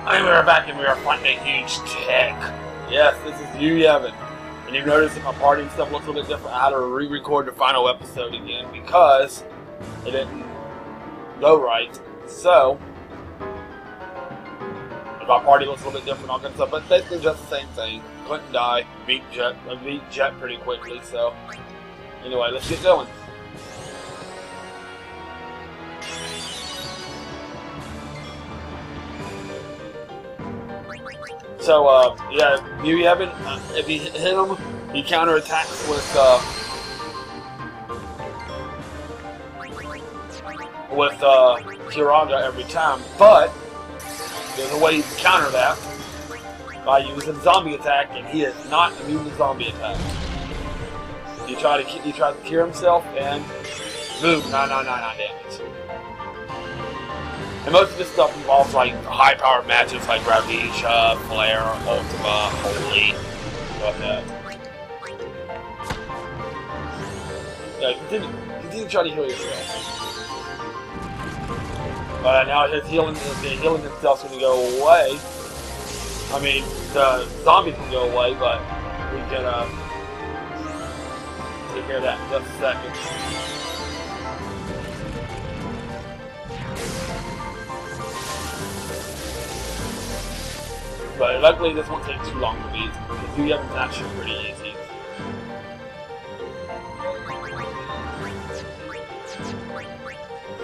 And we are back and we are fighting a huge tick. Yes, this is you, Evan. And you notice that my party and stuff looks a little bit different. I had to re-record the final episode again because it didn't go right. So, my party looks a little bit different, all kinds of stuff, but basically just the same thing. Couldn't die, beat Jet pretty quickly, so anyway, let's get going. So, yeah, you haven't, if you hit him, he counterattacks with Kiraga every time, but there's a way you can counter that by using zombie attack, and he is not immune to zombie attack. He tries to cure himself, and boom, 999 damage. And most of this stuff involves like high-powered matches like Ravija, Flare, Ultima, Holy, stuff like that. Yeah, continue trying to heal yourself. But now his healing himself is going to go away. I mean, the zombies can go away, but we can take care of that in just a second. But luckily this won't take too long to beat, because you have actually pretty easy.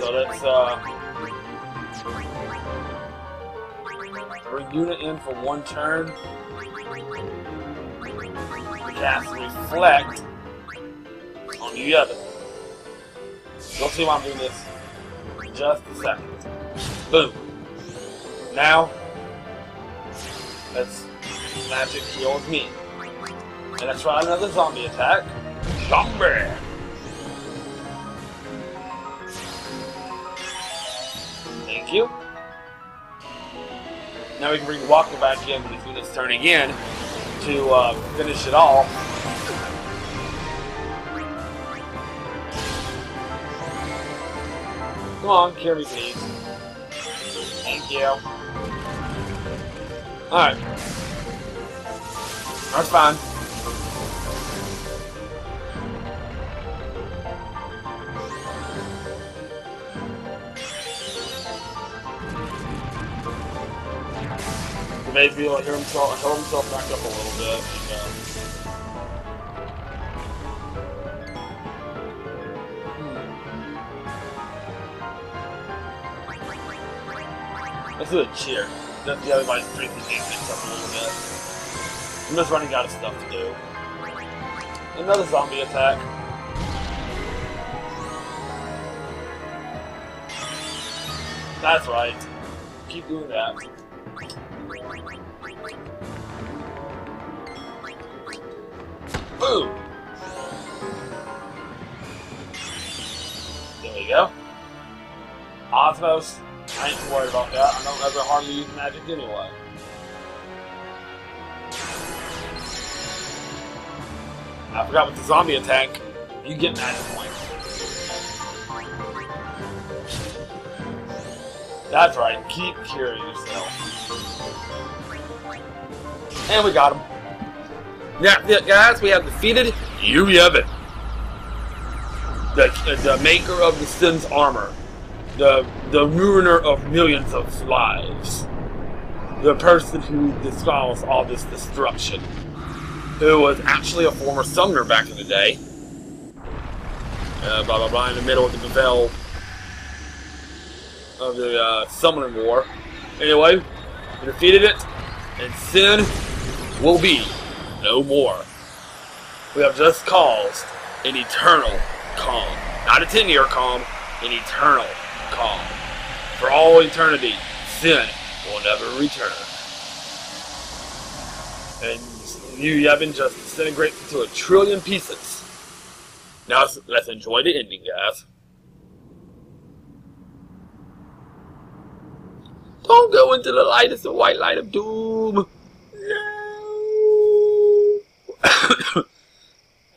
So let's bring Yuna in for one turn. Cast Reflect on the other. You'll see why I'm doing this in just a second. Boom. Now, let's magic heals me. And let's try another zombie attack. Zombie! Thank you. Now we can bring Walker back in when he's doing his turn again to finish it off. Come on, cure me please. Thank you. Alright. That's fine. Maybe he'll heal himself back up a little bit. Let's do a cheer. That's the other body's breathing things up a little bit. I'm just running out of stuff to do. Another zombie attack. That's right. Keep doing that. Boom! There we go. Osmos, I ain't too worried about that. I don't ever hardly use magic anyway. I forgot with the zombie attack, you get magic points. That's right, keep curing yourself. And we got him. Now, guys, we have defeated Yu Yevon, the maker of the Sin's armor, the ruiner of millions of lives, the person who caused all this destruction, who was actually a former summoner back in the day, blah blah blah, in the middle of the Gavel of the Summoning War. Anyway, we defeated it, and Sin will be no more. We have just caused an eternal calm. Not a 10-year calm, an eternal calm. For all eternity, Sin will never return. And Yu Yevon just disintegrates into 1 trillion pieces. Now let's enjoy the ending, guys. Don't go into the light, it's the white light of doom.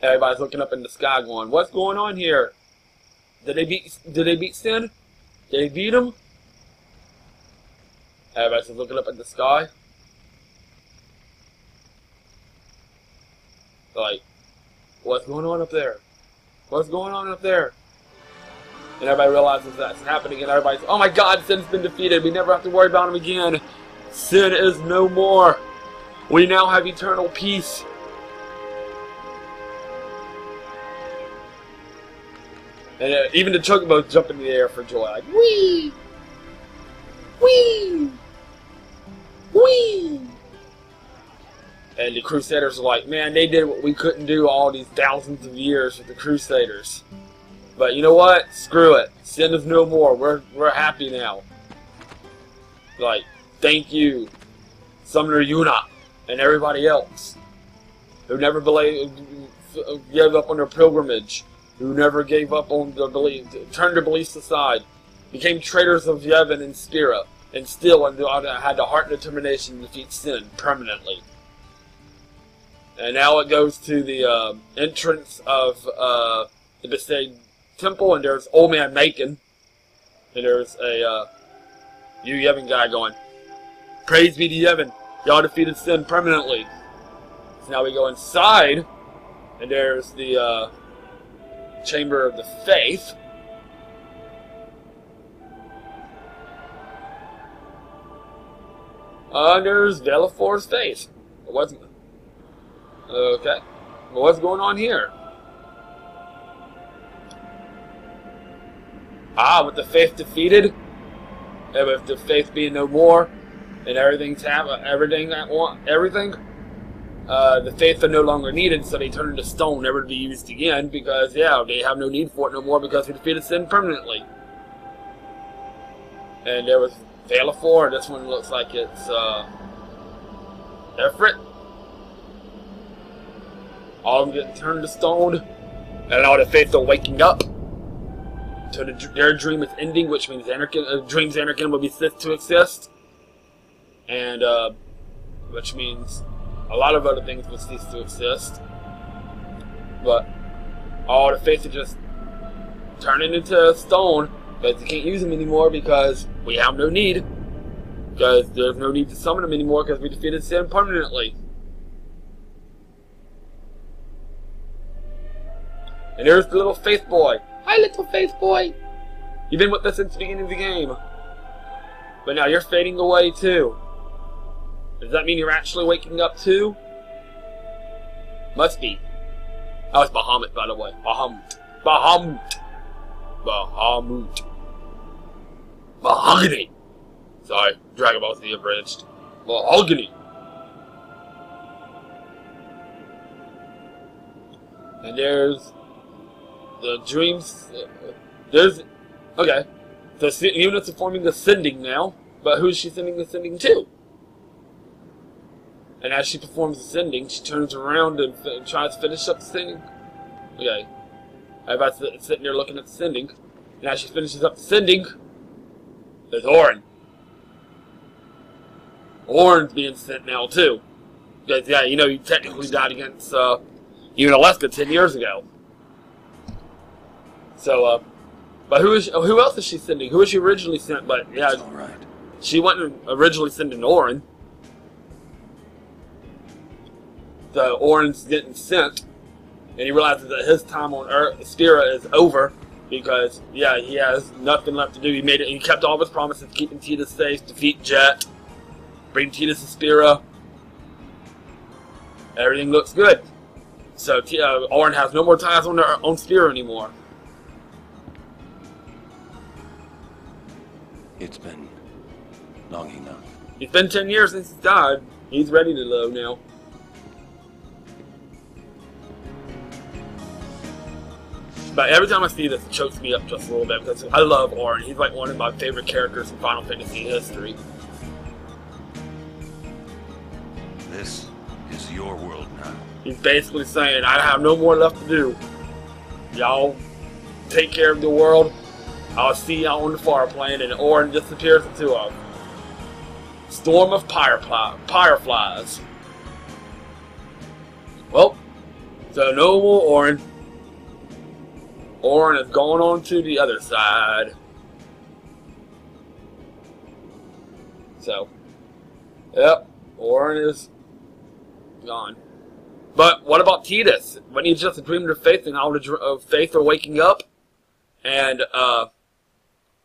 Everybody's looking up in the sky going, what's going on here? Did they beat Sin? Did they beat him? Everybody's looking up at the sky. Like, what's going on up there? What's going on up there? And everybody realizes that's happening, and everybody's, oh my God, Sin's been defeated. We never have to worry about him again. Sin is no more. We now have eternal peace. And even the chocobos jump in the air for joy, like, whee! Whee! Whee! And the Crusaders are like, man, they did what we couldn't do all these thousands of years with the Crusaders. But you know what? Screw it. Sin is no more. We're happy now. Like, thank you, Summoner Yuna, and everybody else who never gave up on their pilgrimage, who never gave up on their belief, turned their beliefs aside, became traitors of Yevon and Spira, and still had the heart and determination to defeat Sin permanently. And now it goes to the entrance of the Besaid Temple, and there's Old Man Macon, and there's a Yu Yevon guy going, praise be to Yevon, y'all defeated Sin permanently. So now we go inside, and there's the Chamber of the Faith. There's Velafor's face. Okay. Well, what's going on here? With the Faith defeated, and with the Faith being no more, and everything, the Faith are no longer needed, so they turn into stone, never to be used again, because, yeah, they have no need for it no more because we defeated Sin permanently. And there was Velafor. This one looks like it's, Ifrit. All of them getting turned to stone, and all the Faith are waking up. So their dream is ending, which means dreams Anakin will be ceased to exist. And, which means a lot of other things will cease to exist. But all the Faith are just turning into stone, because you can't use them anymore because we have no need. Because there's no need to summon them anymore because we defeated Sin permanently. And there's the little Faith boy. Hi, little Faith boy. You've been with us since the beginning of the game. But now you're fading away too. Does that mean you're actually waking up too? Must be. Oh, it's Bahamut, by the way. Bahamut. Bahamut. Bahamut. Mahogany. Sorry, Dragon Ball Z abridged. Mahogany. And there's the dreams. Okay. So units are forming the sending now, but who's she sending the sending to? And as she performs the sending, she turns around and tries to finish up the sending. Okay. Everybody's sitting there looking at the sending. And as she finishes up the sending, there's Auron. Auron's being sent now too. Because, yeah, you know, he technically died against even Alaska 10 years ago. So, but who else is she sending? Who was she originally sent? But, yeah, it's all right. She wasn't originally sending Auron. So, Auron's getting sent. And he realizes that his time on Earth, Spira, is over. Because, yeah, he has nothing left to do. He kept all of his promises, keeping Tidus safe, defeat Jet, bring Tidus to Spira. Everything looks good. So, Auron has no more ties on Spira anymore. It's been long enough. It's been 10 years since he died. He's ready to go now. But every time I see this, it chokes me up just a little bit because I love Auron. He's like one of my favorite characters in Final Fantasy history. This is your world now. He's basically saying, I have no more left to do. Y'all take care of the world. I'll see y'all on the far plane, and Auron disappears into a storm of fireflies. Well, so no more Auron. Auron is going on to the other side. So, yep, Orin is gone. But what about Tidus? When he's just a dreamer of faith, and all the faith are waking up, and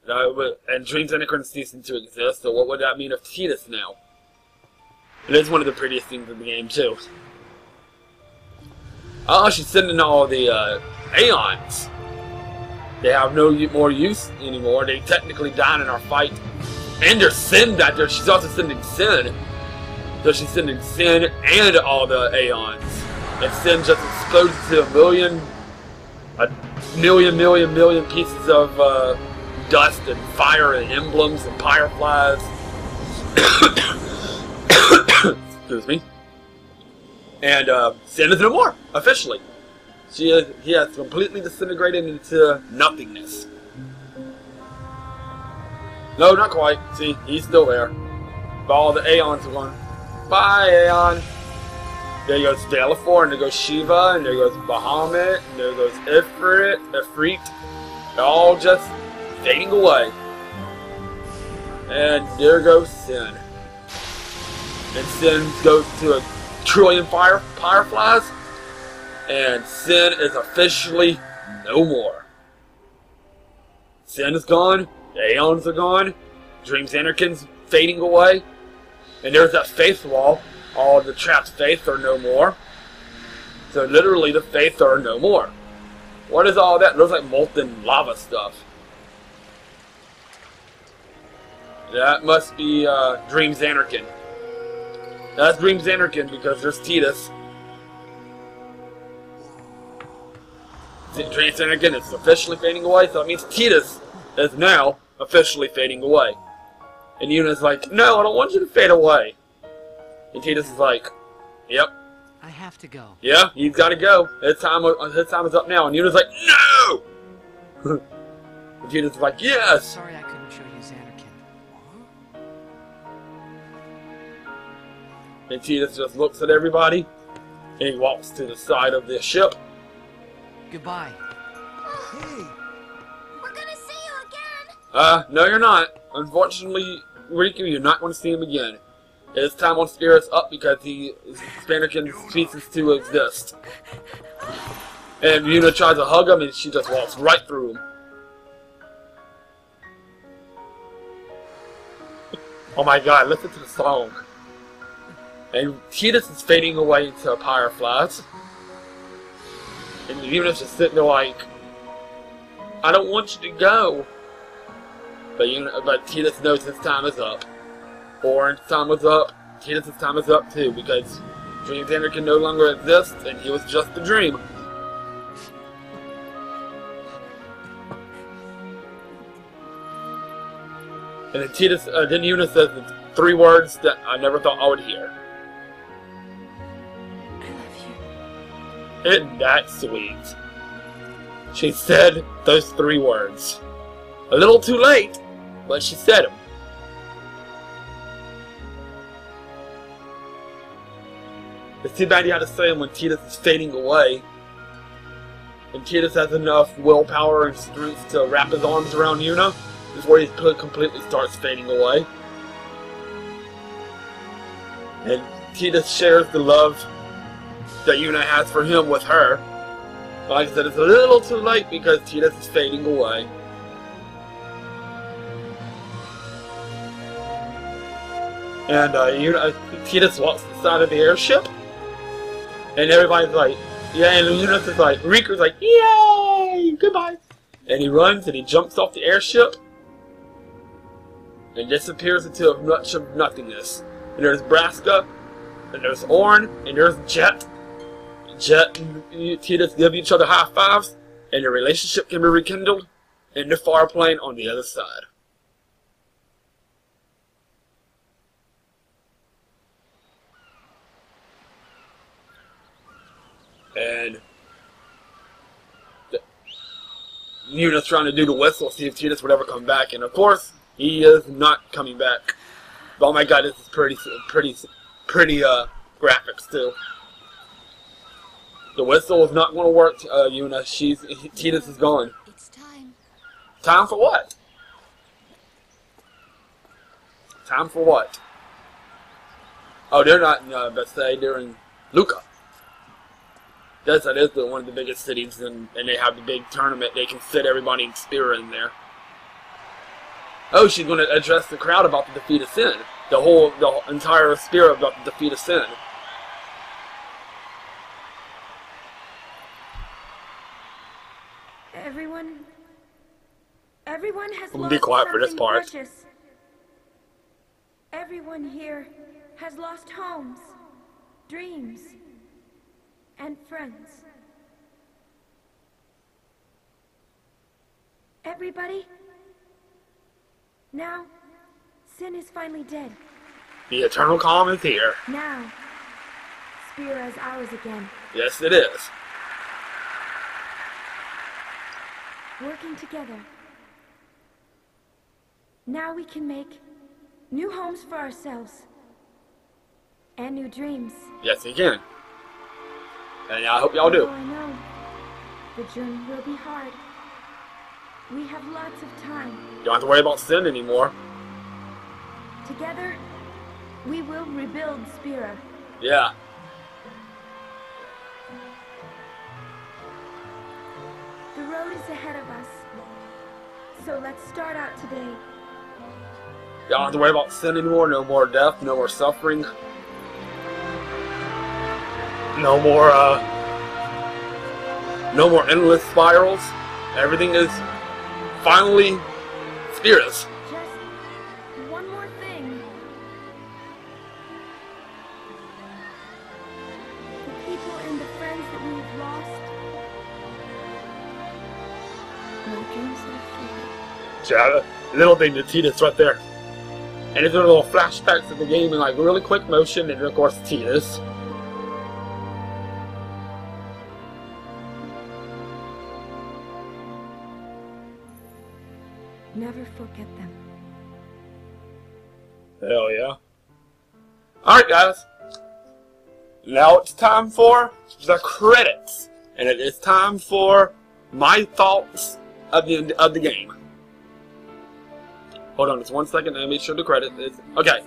Dream Zenitron ceasing to exist. So what would that mean of Tidus now? It is one of the prettiest things in the game too. Oh, she's sending all the Aeons. They have no more use anymore. They technically died in our fight. And there's Sin out there. She's also sending Sin. So she's sending Sin and all the Aeons. And Sin just explodes to a million pieces of dust and fire and emblems and fireflies. Excuse me. And Sin is no more, officially. He has completely disintegrated into nothingness. No, not quite. See, he's still there. But all the Aeons are going, bye, Aeon. There goes Velafor, and there goes Shiva, and there goes Bahamut, and there goes Ifrit. They're all just fading away. And there goes Sin. And Sin goes to a trillion fireflies. And Sin is officially no more. Sin is gone. The Aeons are gone. Dream Zenitron's fading away. And there's that faith wall. All the trapped faith are no more. So literally the faith are no more. What is all that? It looks like molten lava stuff. That must be Dream Zenitron. That's Dream Zenitron because there's Tidus. Dream Zenitron is officially fading away, so that means Tidus is now officially fading away. And Yuna's like, no, I don't want you to fade away. And Tidus is like, yep. I have to go. Yeah, he's got to go. His time is up now. And Yuna's like, no! And Tidus is like, yes! Sorry I couldn't show you Zanarkand. And Tidus just looks at everybody, and he walks to the side of the ship. Goodbye. Hey! We're gonna see you again! No you're not. Unfortunately, Riku, you're not going to see him again. His time on Spirit's up because Zanarkand ceases to exist. And Yuna tries to hug him, and she just walks right through him. Oh my god, listen to the song. And Tidus is fading away into fireflies. And Yuna's just sitting there like, I don't want you to go. But Tidus knows his time is up. Orin's time was up. Tidus' time is up too, because Dream Zenitron no longer exists, and he was just a dream. And then then Yuna says the 3 words that I never thought I would hear. I love you. Isn't that sweet? She said those 3 words. A little too late, but she said them. It's too bad you had to say them when Tidus is fading away. And Tidus has enough willpower and strength to wrap his arms around Yuna before he completely starts fading away. And Tidus shares the love that Yuna has for him with her. But like I said, it's a little too late because Tidus is fading away. And Tidus walks to the side of the airship. And everybody's like, yeah, and Yuna's just like, Riku's like, yay, goodbye. And he runs and he jumps off the airship. And disappears into a much of nothingness. And there's Braska, and there's Orin, and there's Jet. Jet and Tidus give each other high fives, and their relationship can be rekindled in the far plane on the other side. And Yuna's trying to do the whistle, see if Tidus would ever come back, and of course, he is not coming back. But oh my god, this is pretty graphics too. The whistle is not going to work, Yuna. Tidus is gone. It's time. Time for what? Time for what? Oh, they're not in Bethsaida, they're in Lucca. Yes, that is one of the biggest cities, and they have the big tournament. They can fit everybody in Spira in there. Oh, she's going to address the crowd about the defeat of sin. The entire Spira about the defeat of sin. Everyone has I'm gonna lost be quiet for this something part. precious. Everyone here has lost homes, dreams, and friends. Everybody, now, sin is finally dead. The eternal calm is here. Now, Spira is ours again. Yes, it is. Working together. Now we can make new homes for ourselves. And new dreams. Yes, you can. And I hope y'all do. Oh, I know. The journey will be hard. We have lots of time. You don't have to worry about sin anymore. Together, we will rebuild Spira. Yeah. The road is ahead of us. So let's start out today. Y'all don't have to worry about sin anymore. No more death. No more suffering. No more endless spirals. Everything is finally Spira's. Just one more thing. The people and the friends that we have lost. No dreams left here. Yeah, little thing to Tidus right there. And it's a little flashbacks of the game in like really quick motion, and of course Tidus. Never forget them. Hell yeah. Alright guys. Now it's time for the credits. And it is time for my thoughts of the game. Hold on just 1 second and make sure the credit is... Okay.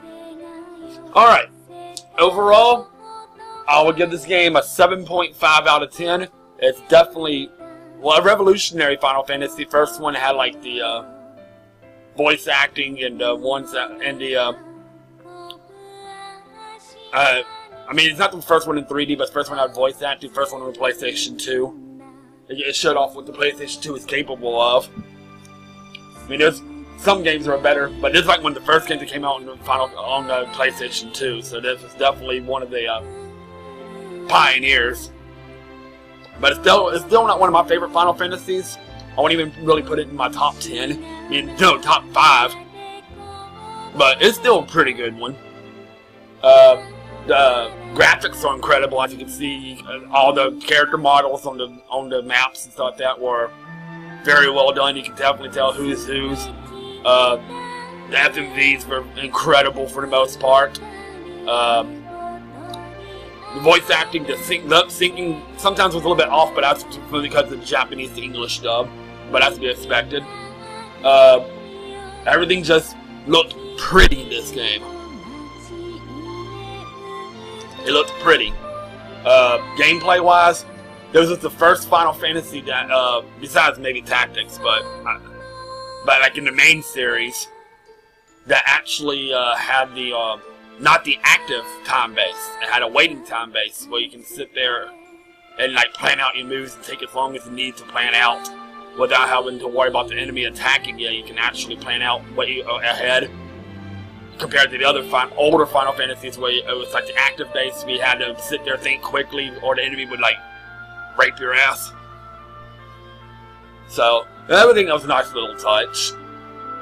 Alright. Overall, I would give this game a 7.5 out of 10. It's definitely... Well, a revolutionary Final Fantasy. First one had like the... voice acting and ones that and the I mean, it's not the first one in 3D, but the first one had voice acting. First one on the PlayStation 2. It showed off what the PlayStation 2 is capable of. I mean, there's some games that are better, but this is like one of the first games that came out on the PlayStation 2. So this is definitely one of the pioneers. But it's still not one of my favorite Final Fantasies. I won't even really put it in my top 10. I mean, no, top 5. But it's still a pretty good one. The graphics are incredible. As you can see, all the character models on the maps and stuff like that were very well done. You can definitely tell who's who's. The FMVs were incredible for the most part. The voice acting, the syncing sometimes was a little bit off, but that's because of the Japanese to English dub. But that's to be expected. Everything just looked pretty in this game. It looked pretty. Gameplay-wise, this was the first Final Fantasy that, besides maybe Tactics, but like in the main series, that actually had the not the active time base. It had a waiting time base where you can sit there and like plan out your moves and take as long as you need to plan out without having to worry about the enemy attacking you. You can actually plan out what you ahead compared to the other older Final Fantasies where it was like the active base where you had to sit there, think quickly, or the enemy would like rape your ass. So everything was a nice little touch.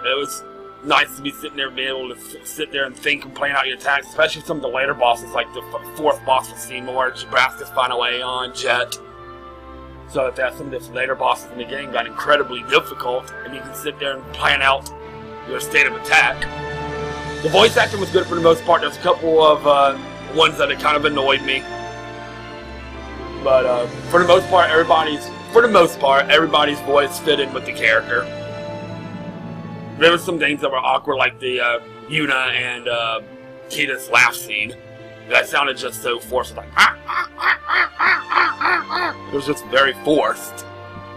It was nice to be sitting there, being able to sit there and think and plan out your attacks, especially some of the later bosses, like the fourth boss with Seymour, Braska's Final Aeon, Jet. So that some of the later bosses in the game got incredibly difficult, and you can sit there and plan out your state of attack. The voice acting was good for the most part. There's a couple of ones that kind of annoyed me, but for the most part, everybody's voice fit in with the character. There were some things that were awkward, like the Yuna and Tidus laugh scene. That sounded just so forced, like it was just very forced.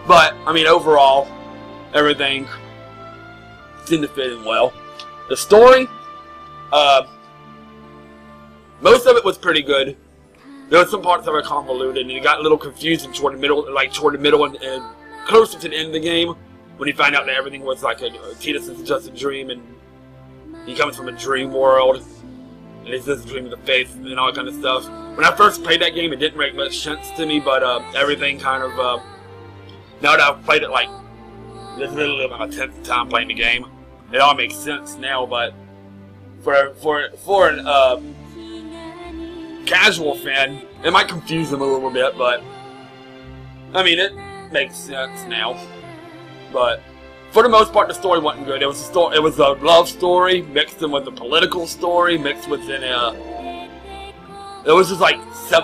But I mean, overall, everything seemed to fit in well. The story, most of it was pretty good. There were some parts that were convoluted, and it got a little confusing toward the middle, and closer to the end of the game, when you find out that everything was like Tidus is just a dream, and he comes from a dream world, and it's just a dream of the faith, and all that kind of stuff. When I first played that game, it didn't make much sense to me, but everything kind of, now that I've played it like, this is literally my 10th time playing the game, it all makes sense now, but for an casual fan, it might confuse them a little bit, but I mean, it makes sense now. But for the most part, the story wasn't good. It was a love story mixed in with a political story mixed within a. It was just like 4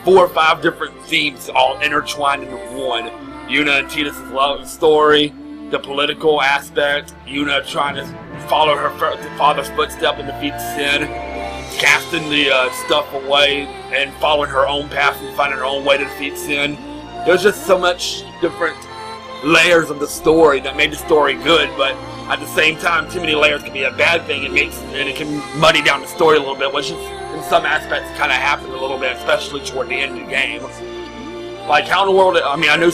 or 5 different themes all intertwined into one. Yuna and Tidus' love story, the political aspect, Yuna trying to follow her father's footstep and defeat sin, casting the stuff away and following her own path and finding her own way to defeat sin. There's just so much different layers of the story that made the story good, but at the same time, too many layers can be a bad thing. And it can muddy down the story a little bit, which is, in some aspects kind of happened a little bit, especially toward the end of the game. Like how in the world? I mean, I know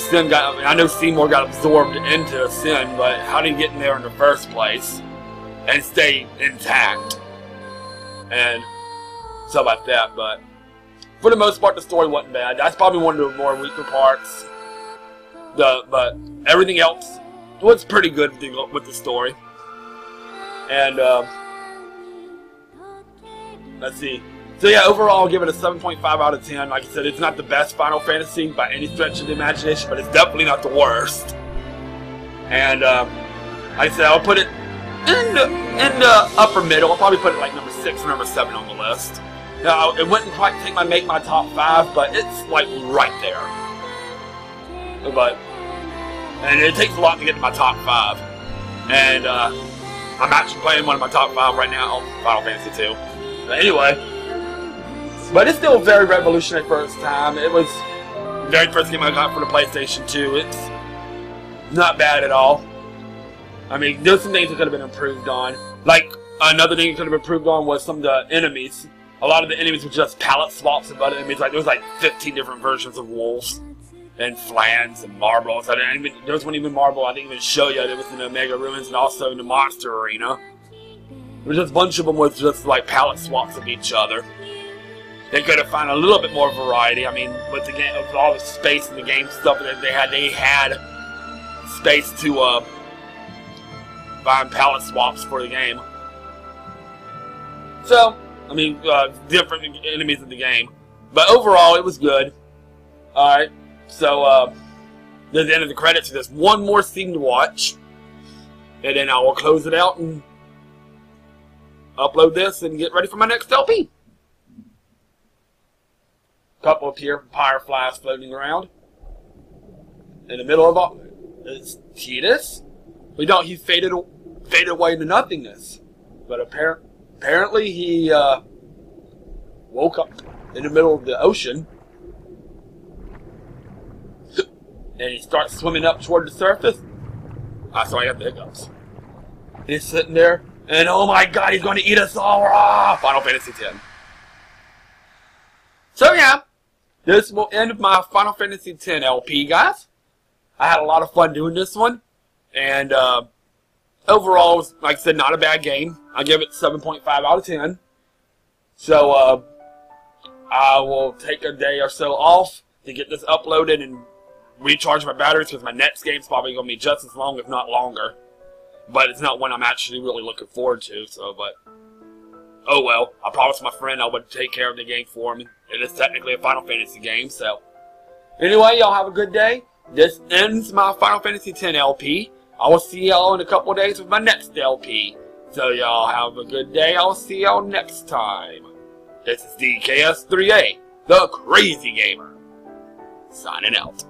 Seymour got absorbed into Sin, but how did he get in there in the first place and stay intact and stuff like that? But for the most part, the story wasn't bad. That's probably one of the more weaker parts. But everything else was pretty good with the story. And let's see. So yeah, overall, I'll give it a 7.5 out of 10. Like I said, it's not the best Final Fantasy by any stretch of the imagination, but it's definitely not the worst. And like I said, I'll put it in the upper middle. I'll probably put it like number 6 or number 7 on the list. Now, it wouldn't quite make my top 5, but it's like right there. And it takes a lot to get to my top 5. And I'm actually playing one of my top 5 right now, Final Fantasy 2. But anyway, but it's still very revolutionary for its time. It was the very first game I got for the PlayStation 2. It's not bad at all. I mean, there's some things that could have been improved on. Like, another thing that could have been improved on was some of the enemies. A lot of the enemies were just palette swaps of other enemies. Like, there was like 15 different versions of wolves. And Flans and Marbles. There wasn't even Marble. I didn't even show you. It was in the Omega Ruins and also in the Monster Arena. There was just a bunch of them with just like palette swaps of each other. They could have found a little bit more variety. I mean, with the game, with all the space in the game stuff that they had space to find palette swaps for the game. So, I mean, different enemies in the game, but overall, it was good. All right. So, there's the end of the credits. There's one more scene to watch. And then I will close it out and upload this and get ready for my next LP. Couple of here fireflies floating around. In the middle of all, it's Tidus. He faded away into nothingness. But apparently he woke up in the middle of the ocean. And he starts swimming up toward the surface. Sorry, I got the hiccups. And he's sitting there, and oh my god, he's going to eat us all raw! Final Fantasy X. So yeah, this will end my Final Fantasy X LP, guys. I had a lot of fun doing this one. And overall, it was, like I said, not a bad game. I give it 7.5 out of 10. So I will take a day or so off to get this uploaded and recharge my batteries, because my next game's probably going to be just as long, if not longer. But it's not one I'm actually really looking forward to, so, but oh well. I promised my friend I would take care of the game for him. It is technically a Final Fantasy game, so. Anyway, y'all have a good day. This ends my Final Fantasy X LP. I will see y'all in a couple of days with my next LP. So y'all have a good day. I'll see y'all next time. This is DKS3A, the Crazy Gamer, signing out.